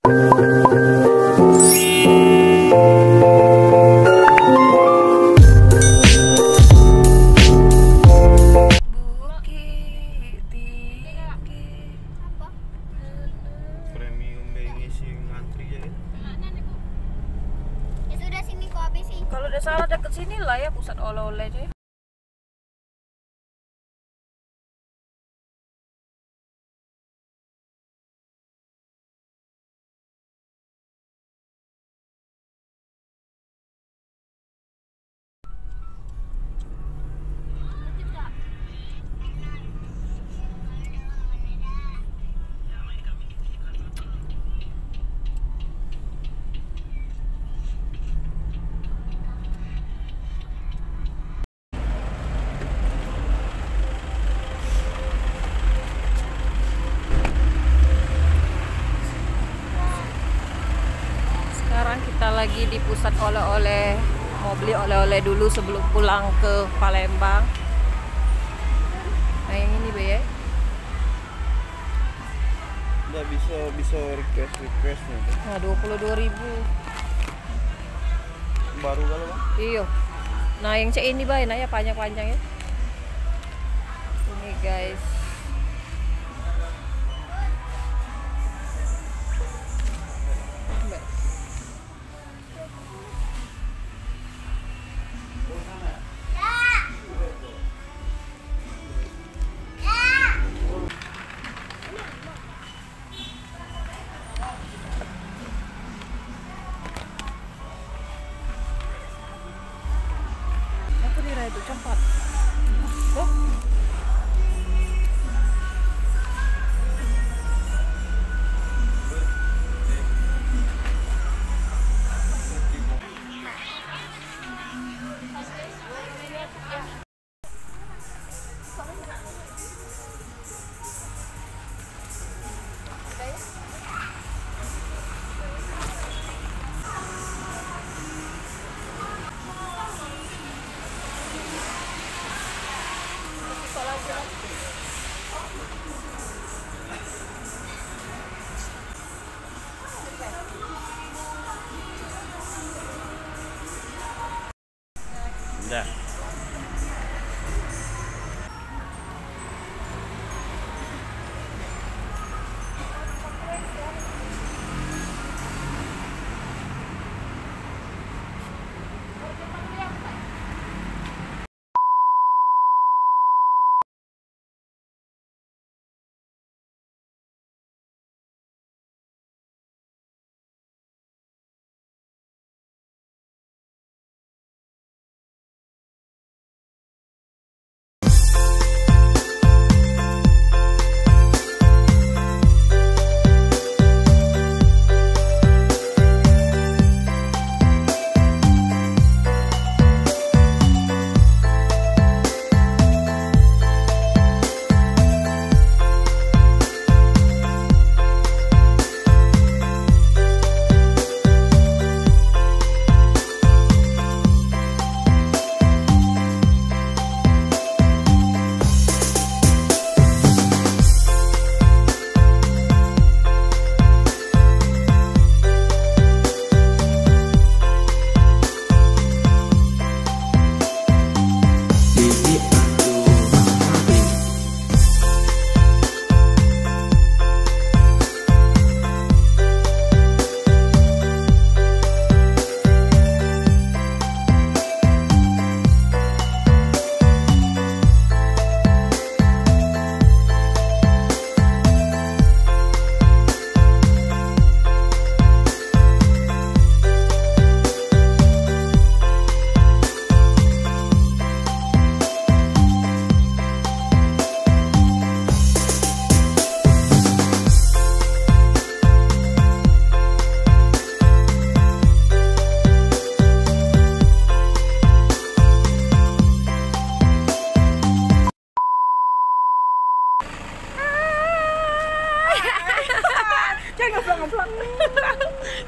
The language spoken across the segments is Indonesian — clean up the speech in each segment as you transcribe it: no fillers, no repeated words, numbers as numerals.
Kalau udah salah deket sini lah ya pusat oleh-oleh deh. Kita lagi di pusat oleh-oleh, mau beli oleh-oleh dulu sebelum pulang ke Palembang. Nah yang ini Be ya. Nggak bisa requestnya. Nah 22.000 baru kalau Bang? Iya. Nah yang cek ini Bay, nah ya panjang-panjang ya. Ini guys. Itu cepat. Oh. Udah.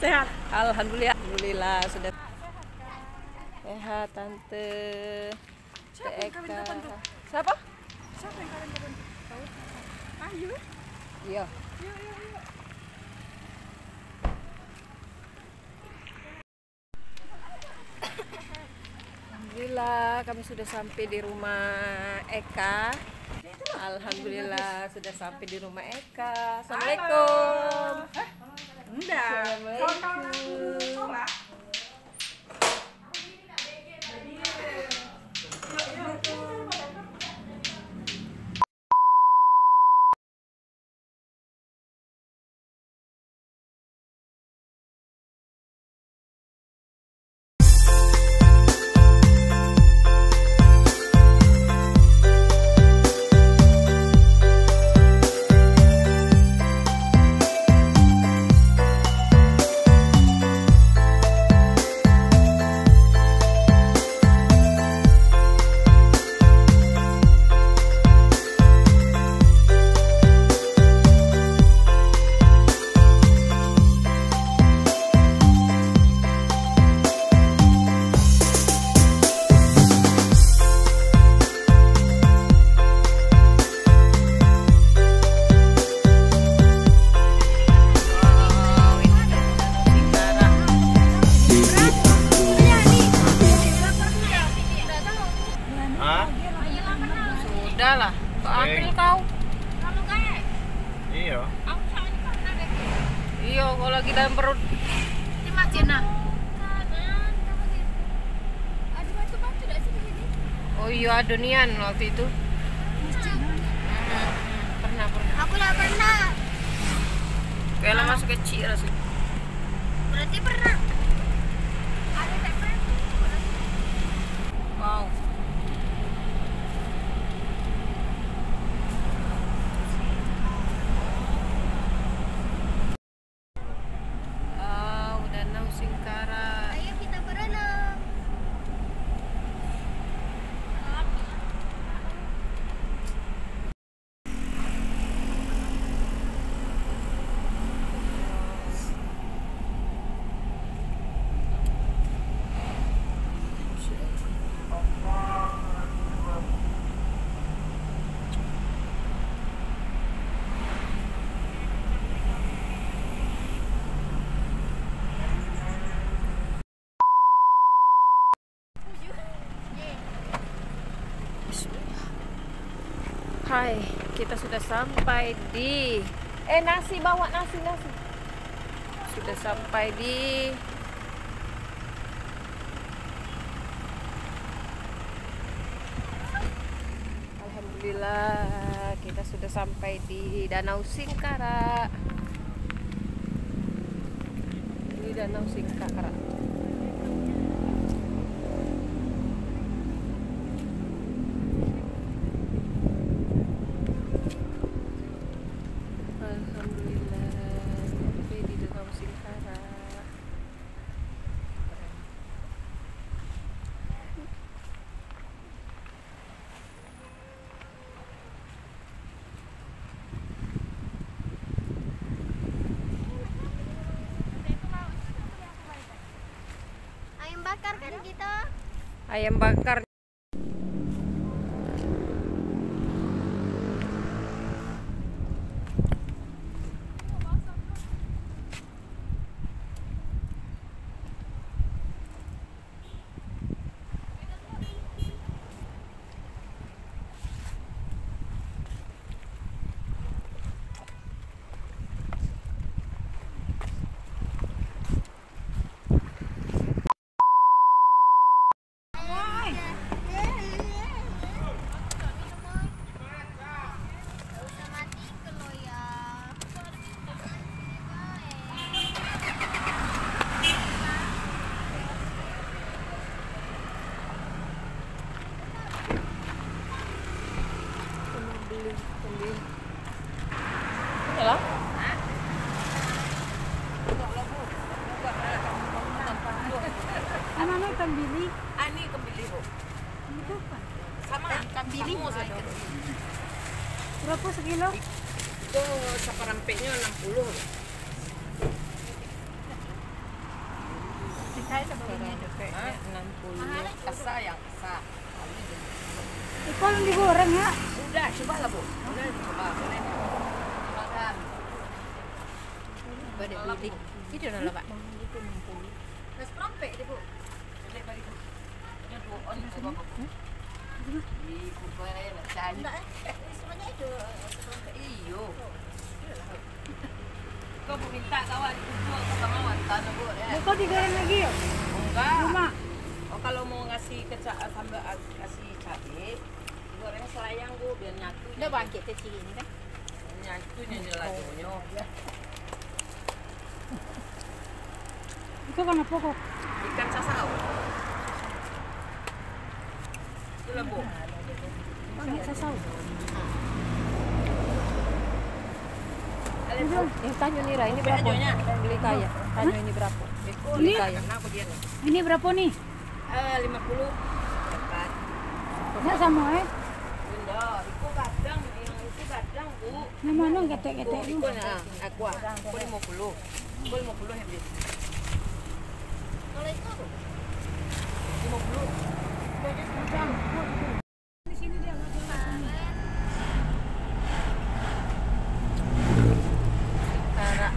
Sehat. Alhamdulillah. Alhamdulillah sudah sehat Tante. Siapa yang kawin kapan tuh? Siapa? Siapa yang kawin kapan? Tahu? Ayu. Iya. Yuk. Alhamdulillah kami sudah sampai di rumah Eka. Alhamdulillah sudah sampai di rumah Eka. Assalamualaikum. Assalamualaikum. Sudah lah, ambil kau. Iya. Iya, kalau lagi dalam perut. Di masjid nah. Ada batu-batu tak sih di sini? Oh iya, ada nian waktu itu. Pernah. Aku tak pernah. Kayak masih kecil rasanya. Berarti pernah. Ada tak pernah? Wow. Danau Singkara. Ayo kita berenang. Hai, kita sudah sampai di nasi, bawa nasi. Sudah sampai di Alhamdulillah kita sudah sampai di Danau Singkara. Ini Danau Singkara. Ayam bakar kan kita? Ayam bakar. Yalah. Mana ikan bili? Ini kembali, Bu. Itu apa? Sama ikan bili saja. Berapa sekilo? Itu saparampeknya 60. Saya sebelumnya. Saparampeknya 60. Kasa yang kasa. Ikan digoreng ya? Udah, cobalah, Bu. Udah, coba. Boleh. Makan. Pada bilik. Itu nala, Pak. Saparampek deh, Bu. Kau minta kawan kumpul ke kawan tanah bu ya. Kau digoreng lagi ya? Enggak. Cuma Oh kalau mau ngasih sambal kasih cabai, goreng selayang bu biar nyatu. udah bangkit kecil ini kan. Nyatu nih lagunya. Itu kan apa kok? Ikan sasau. Itulah bu. Bangkit sasau. Yang tanyo Nira ini berapa? Beli kaya. Tanyo ini berapa? Beli kaya. Aku dia nih. Ini berapa nih? 50. Dapat. Ya sama Bunda, itu kadang yang itu kadang bu. Yang mana ketek-ketek Itu itu? nah, aku 50. Aku 50 yang beli. Kalau itu 50. Di sini dia mau jualan. Tara.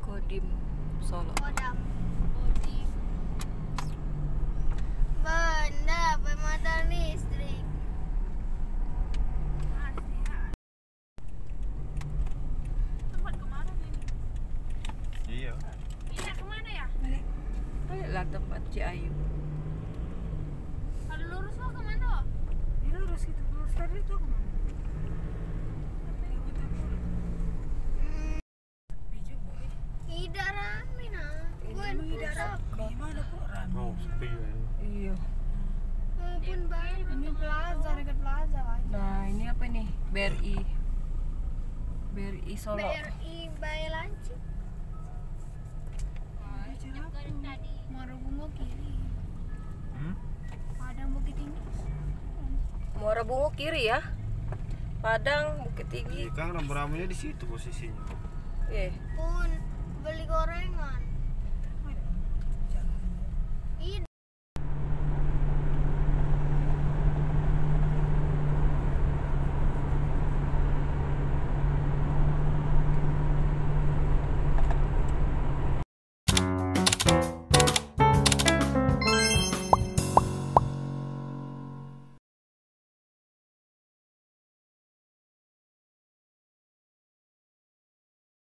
Kodim Solo. Benda pemadam listrik. Tempat kemana ini? Iya. Iya kemana ya? Lah tempat Ciayu. Kalau lurus lo kemana? Ini lurus gitu. Lurus tadi itu kemana? Tidak rame nah. Gue Gimana kok rame? Oh, sepi ya. Iya. Maupun baru. Ini plaza, dekat plaza aja. Nah, ini apa nih? BRI Solo. BRI Bayalanci. Muara Bungo kiri. Padang Bukit Tinggi. Muara Bungo kiri ya. Padang Bukit Tinggi. Iya kan rambu-rambunya di situ posisinya. Iya. Oh,